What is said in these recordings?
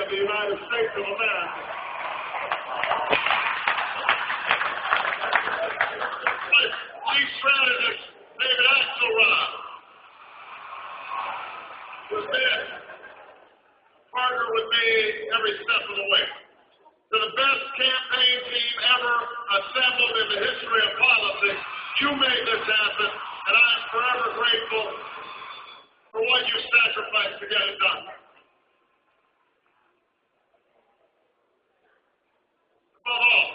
of the United States of America. My chief strategist, David Axelrod, was there, partner with me every step of the way. To the best campaign team ever assembled in the history of politics, you made this happen, and I'm forever grateful for what you sacrificed to get it done. Above all,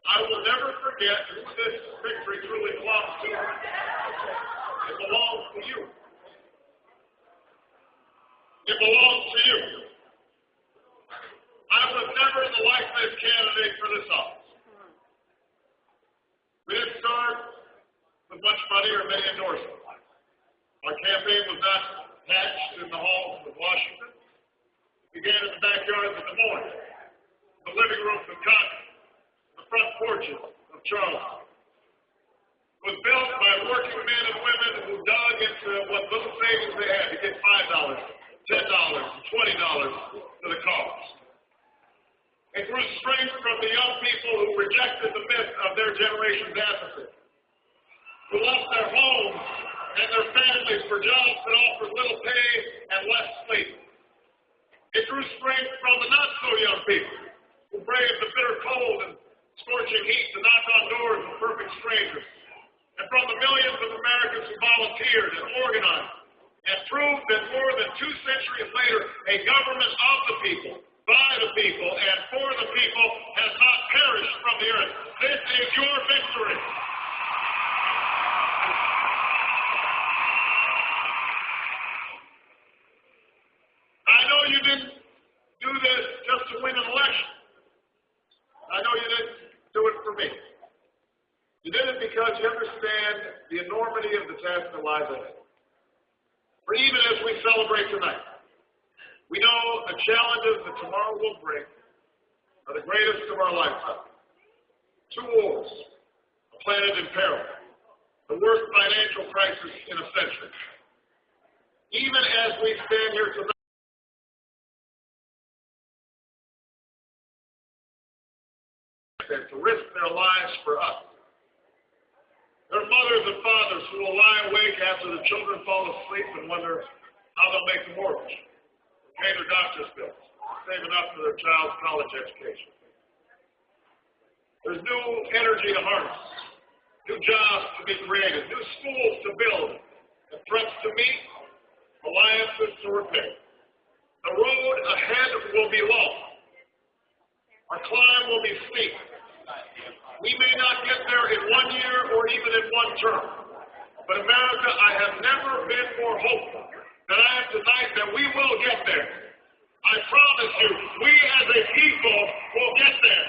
I will never forget who this victory truly belongs to. It belongs to you. It belongs to you. I was never the like-this candidate for this office. We didn't start with much money or many endorsements. Our campaign was not hatched in the halls of Washington. It began in the backyards of Des Moines, the living rooms of Congress, the front porches of Charleston. It was built by working men and women who dug into what little savings they had to get $5, $10, $20 to the cause. It grew strength from the young people who rejected the myth of their generation's apathy, who lost their homes and their families for jobs that offered little pay and less sleep. It drew strength from the not-so-young people who braved the bitter cold and scorching heat to knock on doors of perfect strangers, and from the millions of Americans who volunteered and organized and proved that more than 2 centuries later, a government of the people, by the people, and for the people has not perished from the earth. This is your victory. I know you didn't do this just to win an election. I know you didn't do it for me. You did it because you understand the enormity of the task that lies ahead. For even as we celebrate tonight, we know the challenges that tomorrow will bring are the greatest of our lifetime. 2 wars, a planet in peril, the worst financial crisis in a century. Even as we stand here tonight, to risk their lives for us. There are mothers and fathers who will lie awake after the children fall asleep and wonder how they'll make the mortgage, pay their doctor's bills, save enough for their child's college education. There's new energy to harness, new jobs to be created, new schools to build, and threats to meet, alliances to repair. The road ahead will be long. Our climb will be steep. We may not get there in 1 year or even in 1 term. But America, I have never been more hopeful than I am tonight that we will get there. I promise you, we as a people will get there.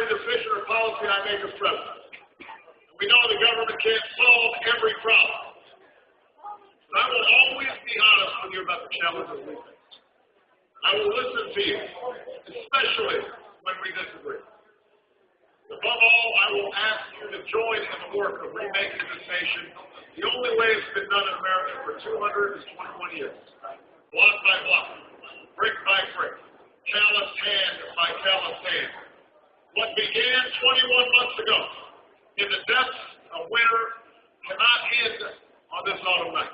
Decision or policy I make as president. We know the government can't solve every problem. But I will always be honest with you about the challenges we face. I will listen to you, especially when we disagree. Above all, I will ask you to join in the work of remaking this nation the only way it's been done in America for 221 years. Block by block, brick by brick, calloused hand by calloused hand. What began 21 months ago in the depths of winter cannot end on this autumn night.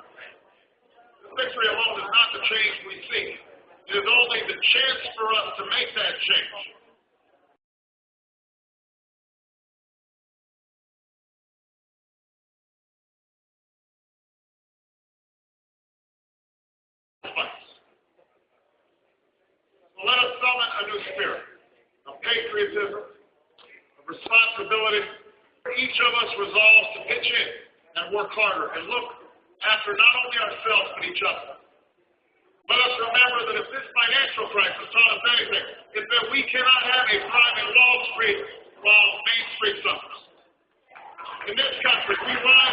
This victory alone is not the change we seek. It is only the chance for us to make that change. So let us summon a new spirit of patriotism, responsibility. Each of us resolves to pitch in and work harder and look after not only ourselves but each other. Let us remember that if this financial crisis taught us anything, it's that we cannot have a thriving Wall Street while Main Street suffers. In this country, we rise